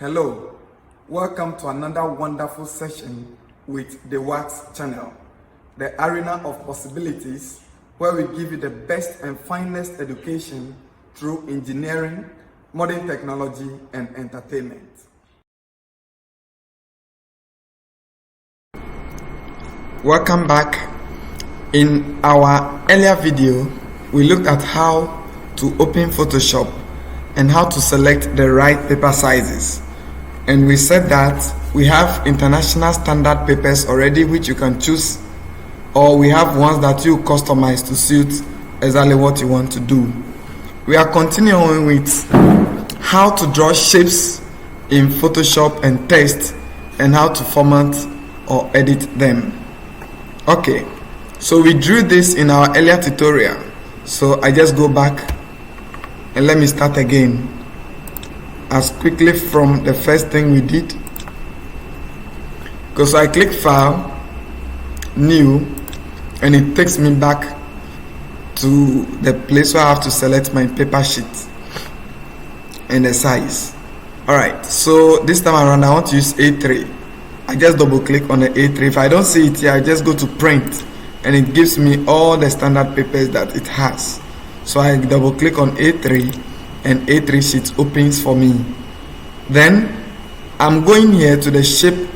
Hello, welcome to another wonderful session with the Wax channel, the arena of possibilities where we give you the best and finest education through engineering, modern technology, and entertainment. Welcome back. In our earlier video, we looked at how to open Photoshop and how to select the right paper sizes. And we said that we have international standard papers already which you can choose, or we have ones that you customize to suit exactly what you want to do. We are continuing with how to draw shapes in Photoshop and text, and how to format or edit them. Okay, so we drew this in our earlier tutorial, so I just go back and let me start again as quickly from the first thing we did. Because I click File, New, and it takes me back to the place where I have to select my paper sheet and the size. Alright, so this time around I want to use A3. I just double click on the A3. If I don't see it here, I just go to Print and it gives me all the standard papers that it has. So I double click on A3 and A3 sheet opens for me. Then I'm going here to the shape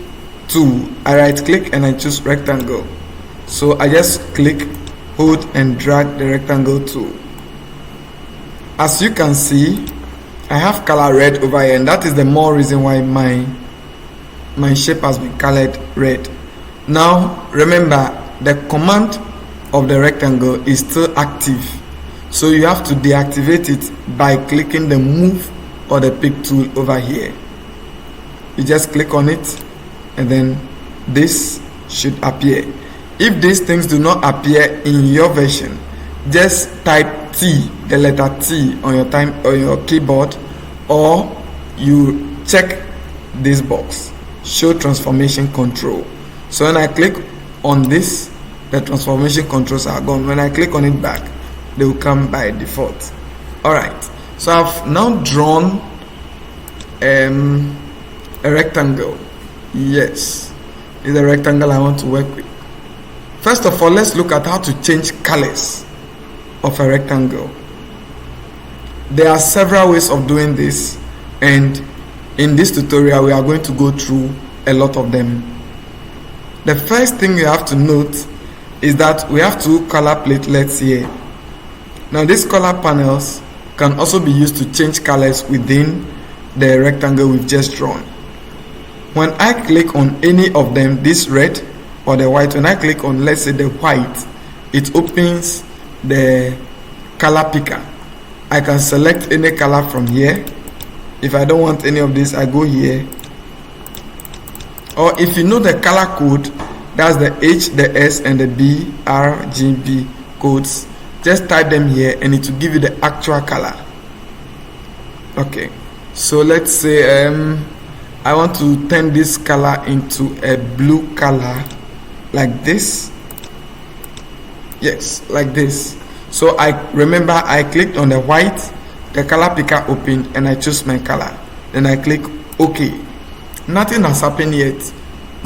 tool. I right click and I choose rectangle. So I just click, hold and drag the rectangle tool. As you can see, I have color red over here, and that is the more reason why my shape has been colored red. Now remember, the command of the rectangle is still active. So you have to deactivate it by clicking the move or the pick tool over here. You just click on it and then this should appear. If these things do not appear in your version, just type T, the letter T on your keyboard, or you check this box, show transformation control. So when I click on this, the transformation controls are gone. When I click on it back, they will come by default. Alright, so I've now drawn a rectangle. Yes, it's a rectangle I want to work with. First of all, let's look at how to change colors of a rectangle. There are several ways of doing this, and in this tutorial we are going to go through a lot of them. The first thing you have to note is that we have two color platelets here. Now these color panels can also be used to change colors within the rectangle we've just drawn. When I click on any of them, this red or the white, when I click on, let's say, the white, it opens the color picker. I can select any color from here. If I don't want any of this, I go here. Or if you know the color code, that's the H, the S, and the B, R, G, B codes, just type them here and it will give you the actual color. Okay, so let's say I want to turn this color into a blue color, like this. Yes, like this. So I remember I clicked on the white, the color picker opened, and I chose my color. Then I click OK. Nothing has happened yet,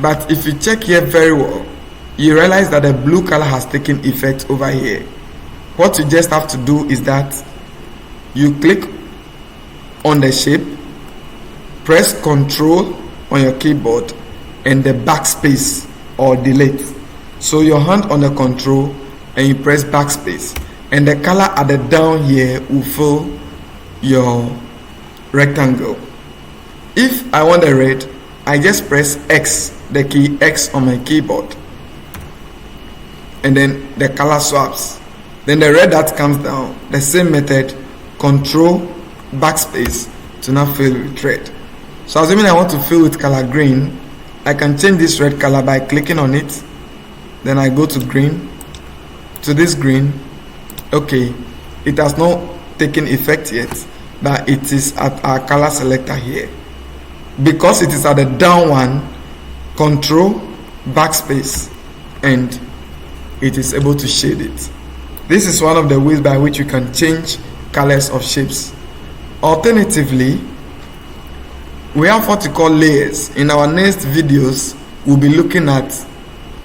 but if you check here very well, you realize that the blue color has taken effect over here. What you just have to do is that you click on the shape, press Ctrl on your keyboard and the backspace or delete. So your hand on the Ctrl and you press backspace, and the color at the down here will fill your rectangle. If I want the red, I just press X, the key X on my keyboard, and then the color swaps. Then the red that comes down, the same method, Control backspace to now fill with red. So assuming I want to fill with color green, I can change this red color by clicking on it. Then I go to green, to this green. Okay, it has not taken effect yet, but it is at our color selector here. Because it is at the down one, Control backspace, and it is able to shade it. This is one of the ways by which you can change colors of shapes. Alternatively, we have what we call layers. In our next videos, we'll be looking at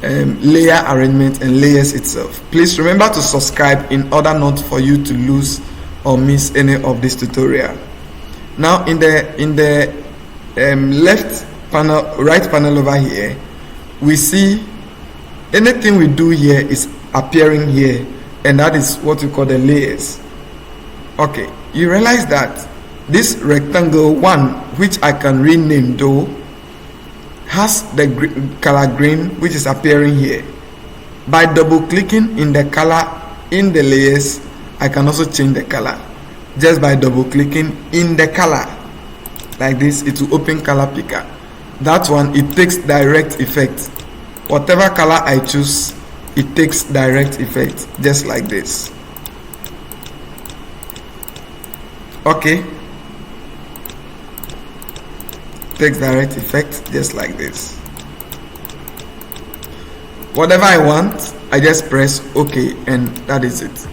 layer arrangement and layers itself. Please remember to subscribe in order not for you to lose or miss any of this tutorial. Now in the left panel, right panel over here, we see anything we do here is appearing here, and that is what we call the layers. Okay, you realize that this rectangle 1, which I can rename though, has the color green, which is appearing here. By double clicking in the color in the layers, I can also change the color just by double clicking in the color like this. It will open color picker. That one, it takes direct effect. Whatever color I choose, it takes direct effect just like this. Okay, takes direct effect just like this. Whatever I want, I just press OK, and that is it.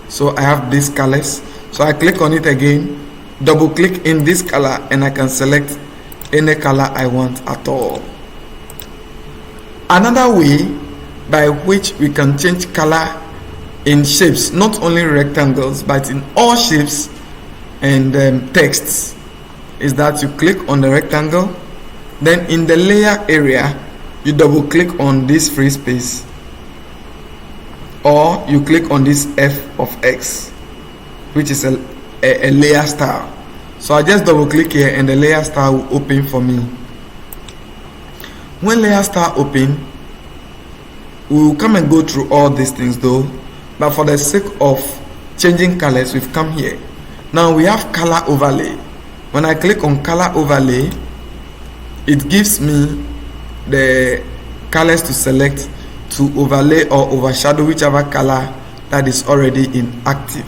So I have these colors. So I click on it again, double click in this color, and I can select any color I want at all. Another way by which we can change color in shapes, not only rectangles but in all shapes and texts, is that you click on the rectangle, then in the layer area you double click on this free space, or you click on this F of X, which is a layer style. So I just double click here and the layer style will open for me. When layer style open, we will come and go through all these things though, but for the sake of changing colors, we've come here. Now we have color overlay. When I click on color overlay, it gives me the colors to select to overlay or overshadow whichever color that is already in active.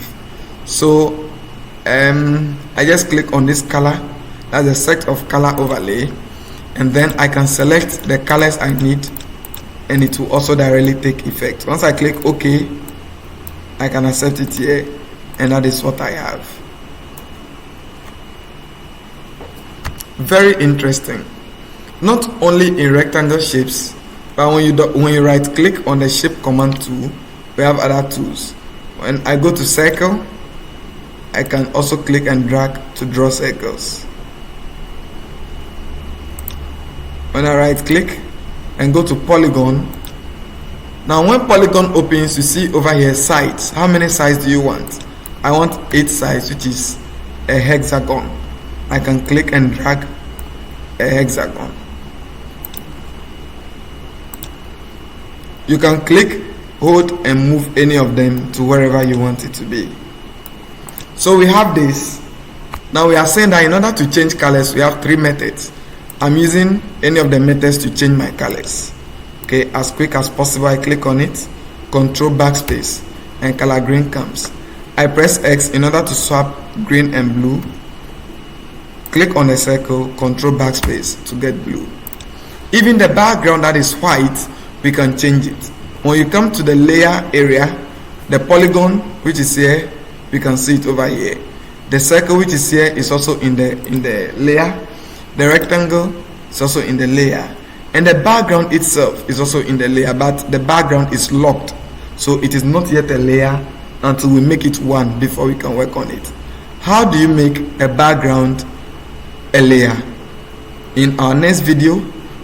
So I just click on this color, that's a set of color overlay, and then I can select the colors I need, and it will also directly take effect. Once I click OK, I can accept it here, and that is what I have. Very interesting. Not only in rectangle shapes, but when you right click on the shape command tool, we have other tools. When I go to circle, I can also click and drag to draw circles. When I right click and go to polygon, now when polygon opens, you see over here sides. How many sides do you want? I want 8 sides, which is a hexagon. I can click and drag a hexagon. You can click, hold, and move any of them to wherever you want it to be. So we have this. Now we are saying that in order to change colors, we have 3 methods. I'm using any of the methods to change my colors. Okay, as quick as possible, I click on it, control backspace, and color green comes. I press X in order to swap green and blue. Click on the circle, control backspace to get blue. Even the background that is white, we can change it. When you come to the layer area, the polygon which is here, we can see it over here. The circle which is here is also in the layer. The rectangle is also in the layer, and the background itself is also in the layer, but the background is locked, so it is not yet a layer until we make it one before we can work on it. How do you make a background a layer? In our next video,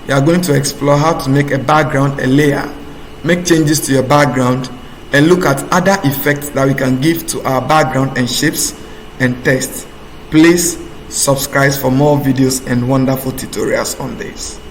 we are going to explore how to make a background a layer, make changes to your background, and look at other effects that we can give to our background and shapes and text. Please subscribe for more videos and wonderful tutorials on this.